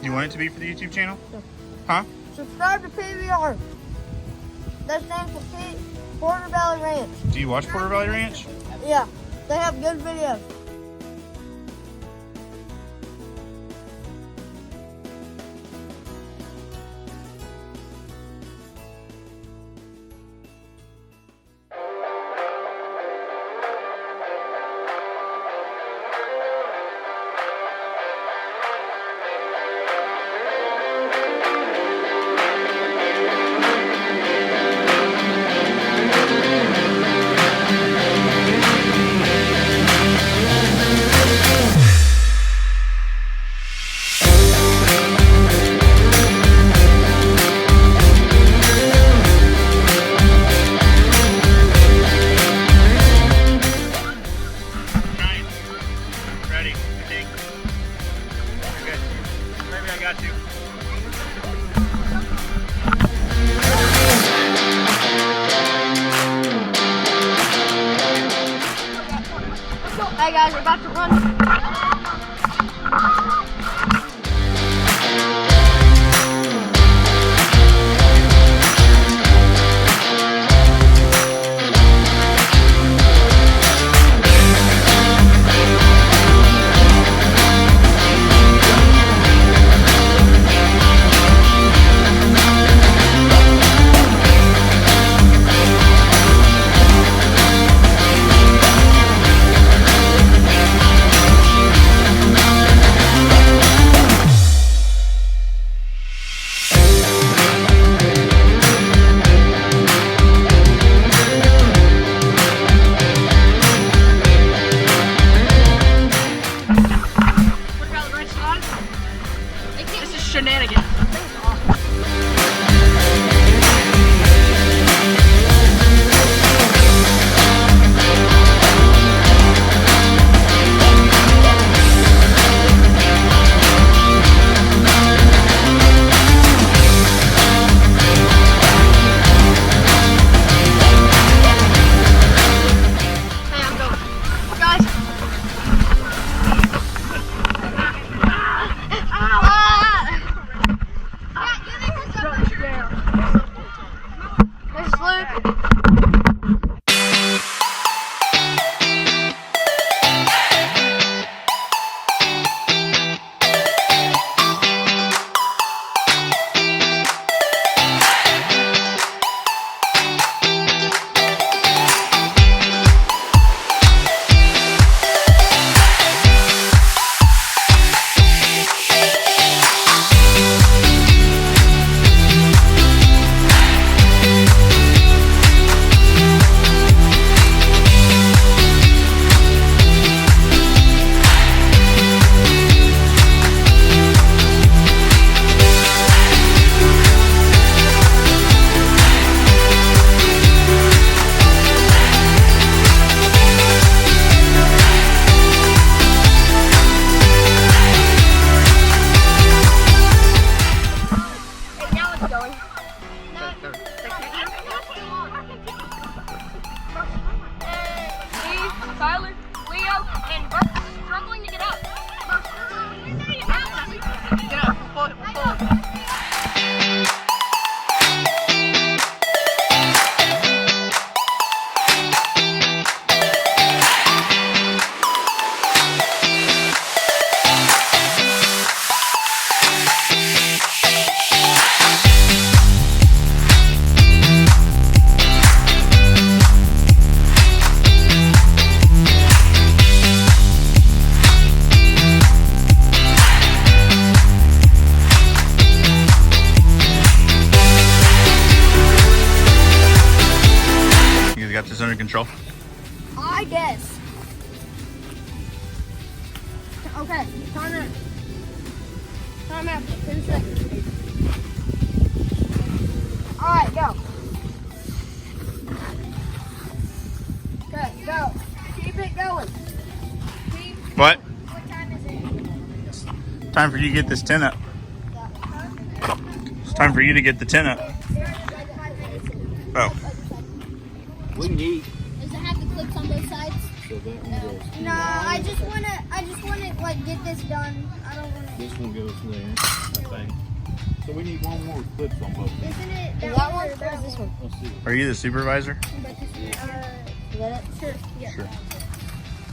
You want it to be for the YouTube channel? Huh? Subscribe to PVR. That stands for Porter Valley Ranch. Do you watch Porter Valley Ranch? Yeah, they have good videos. Hey guys, we're about to run. Shenanigans. Tyler, Leo, and Bert struggling to get up. Get up, pull it. Got this under control? I guess. Okay, time out for 10 seconds. Alright, go. Okay, go. Keep it going. What? What time is it? Time for you to get this tent up. It's time for you to get the tent up. Oh. We can eat. Does it have the clips on both sides? No, I just wanna like get this done. I don't wanna. This one goes there. Okay. So we need one more with clips on both. Isn't it That one or is this one? Let's see. Are you the supervisor? You got it? Sure. Yeah. Sure.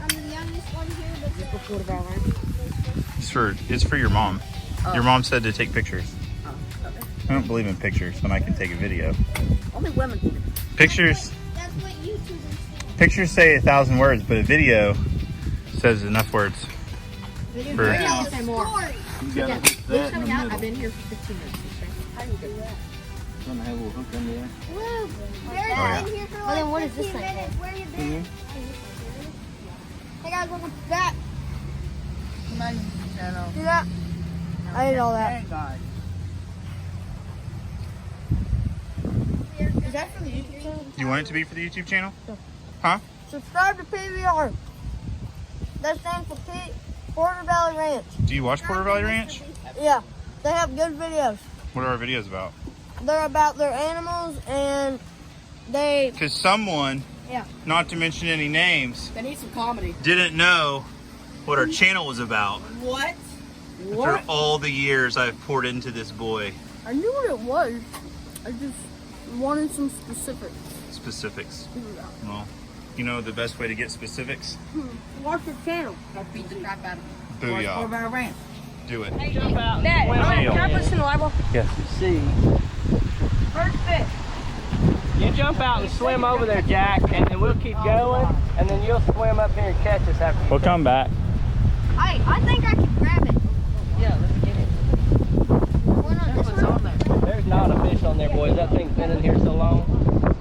I'm the youngest one here, but Quarter barrel ranch. It's for your mom. Your mom said to take pictures. I don't believe in pictures when I can take a video. Only women can do it. Pictures that's what YouTubers say. pictures say 1,000 words, but a video says enough words. For, I'll say more. Story. You gotta hit that in the middle. I've been here for 15 minutes. How do you do that? Gonna have a little hook under there. Woo. Barry's yeah. been here for Well, then like what is this 15 thing minutes. Where you been? Mhm. Hey guys, welcome back. Do that? I did all that. Is that for the YouTube channel? you want it to be for the YouTube channel? Huh? Subscribe to PVR. That stands for Porter Valley Ranch. Do you watch Porter Valley Ranch? Yeah, they have good videos. What are our videos about? They're about their animals and they. Because someone, Yeah. not to mention any names, They need some comedy. didn't know what our channel was about. What? For all the years I've poured into this boy. I knew what it was. I just wanted some specifics. Specifics. Well, you know the best way to get specifics? Watch your channel. I'll beat the crap out of them. Booyah. our ranch. Do it. Jump out. Dad, Deal. can I put some level? Yeah. See. First fish. You jump out and swim over there, Jack, and then we'll keep going, and then you'll swim up here and catch us after you. We'll come back. I think I can grab it. Yeah, let's get it. One on this one? There's not a fish on there, boys. That thing's been in here so long.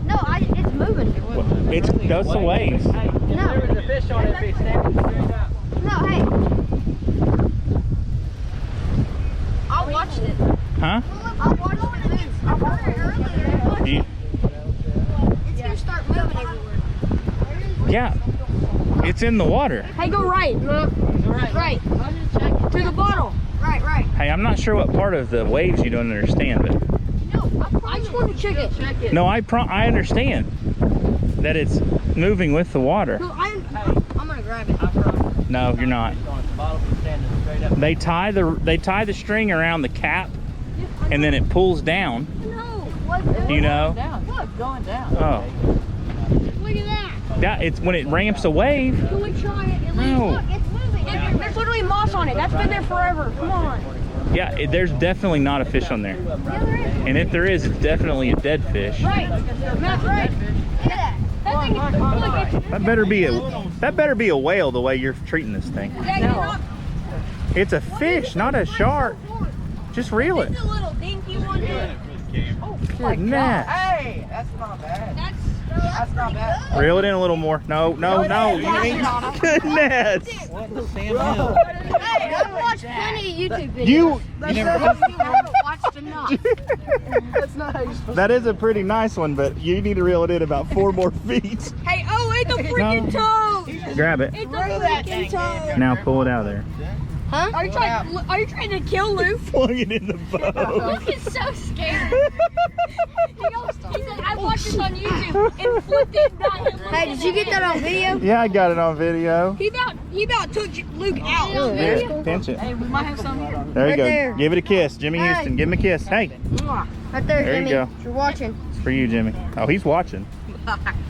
No, it's moving. That's the waves. Hey, if there was a fish on it, it'd be standing straight up. No, hey. I watched it. Huh? I watched it move. I watched it earlier. You- It's gonna start moving everywhere. yeah. It's in the water. Hey, go right. Right. To the bottle. Right. Hey, I'm not sure what part of the waves you don't understand, but No, I just want to check it. no, I understand that it's moving with the water. No, I'm gonna grab it. No, you're not. The bottle's standing straight up. They tie the string around the cap, and then it pulls down. No. You know? Down. It's going down. Oh, Look at that. it's when it ramps a wave. Can we try it? At least No. look, it's moving. There's literally moss on it. That's been there forever. Come on. Yeah, there's definitely not a fish on there. Yeah, there is. And if there is, it's definitely a dead fish. Right. That's right. Look at that. That thing is look, it's That better be a whale the way you're treating this thing. yeah, you're not. It's a fish, not a shark. Just reel it. It's a little dinky one here. Goodness. Hey, that's not bad. That's not bad. Reel it in a little more. No. You ain't. Goodness. Hey, I've watched plenty of YouTube videos. You. haven't watched enough. That's not how you're supposed That is a pretty nice one, but you need to reel it in about 4 more feet. Hey, oh, it's a freaking toad. Grab it. It's a freaking toad. Now pull it out of there. Huh? Are you trying to kill Luke? Plug it in the boat. Luke is so scared. He said, I watched this on YouTube and flipped it and got him. Hey, did you get that on video? Yeah, I got it on video. He about took Luke out. Here, pinch it. Hey, we might have some here. There you Right go. there. Give it a kiss. Jimmy Hey. Houston, give him a kiss. Hey, Right there, There you Jimmy. go. You're watching. it's for you, Jimmy. Oh, he's watching.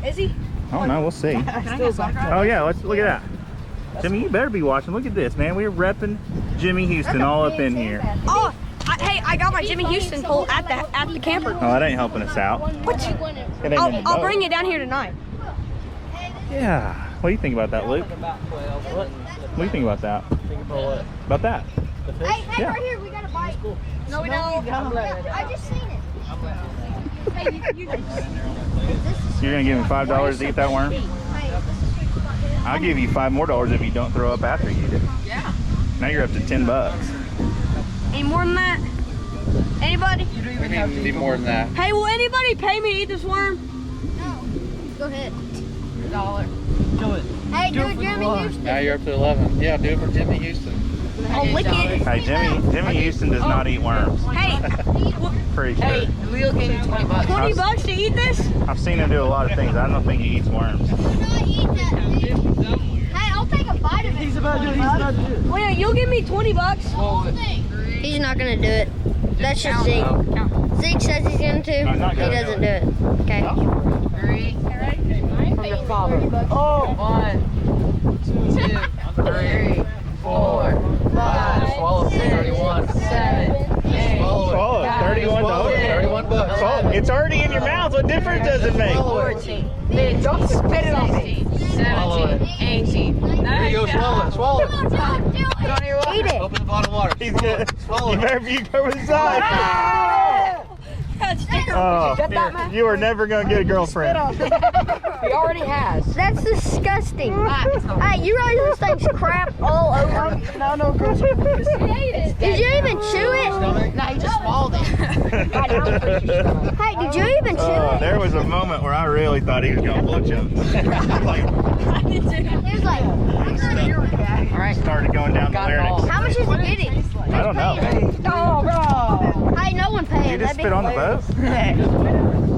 Is he? I don't know. We'll see. Oh, yeah. Let's look at that. Jimmy, you better be watching. Look at this, man. We're repping Jimmy Houston all up in here. Oh, hey, I got my Jimmy Houston pole at the camper. Oh, that ain't helping us out. What? It ain't in the I'll boat. bring it down here tonight. Yeah. What do you think about that, Luke? about 12. What? What do you think about that? Think about what? About that? The fish? Hey, Yeah. right here, we got a bite. No, we don't. I just seen it. Hey, you You're going to give me $5 to eat that worm? I'll give you $5 more if you don't throw up after you eat it. Yeah. Now you're up to $10. Any more than that? Anybody? We need more than that. Hey, will anybody pay me to eat this worm? No. Go ahead. $1. Do it. Hey, do it, Jimmy Houston. Now you're up to 11. Yeah, do it for Jimmy Houston. I'll lick it. Hey, Jimmy Houston does not eat worms. Hey, Pretty sure. Hey, we'll give you $20. 20 bucks to eat this? I've seen him do a lot of things. I don't think he eats worms. Hey, I'll take a bite of it. He's about to do it. Wait, you'll give me 20 bucks? He's not gonna do it. That's just Zeke. Zeke says he's going to. I'm not He gonna doesn't do do it. Okay. 3. From your father. 1, 2, 3, 4, 5, Swallow it. 31, 7, 8. Swallow it. $31. $31. Swallow it. It's already in your mouth. What difference does it make? 14, 15, don't spit it on me. 17, 18, 19. There you go, swallow it. Swallow it. Eat it. Open the bottle of water. He's good. Swallow You it. better be over the side. Oh, you are never going to get a girlfriend. He already has. That's disgusting. Hey, you realize this thing's crap all over? No, girls. Did you even chew it? No, he just swallowed it. Hey, did you even chew it? There was a moment where I really thought he was going to blow jump. Like, He was like, All right. started going down the Got it all. larynx. how much is he getting? I don't know. Oh, bro. Hey, no one paying. You just That'd be spit on the hilarious. boat?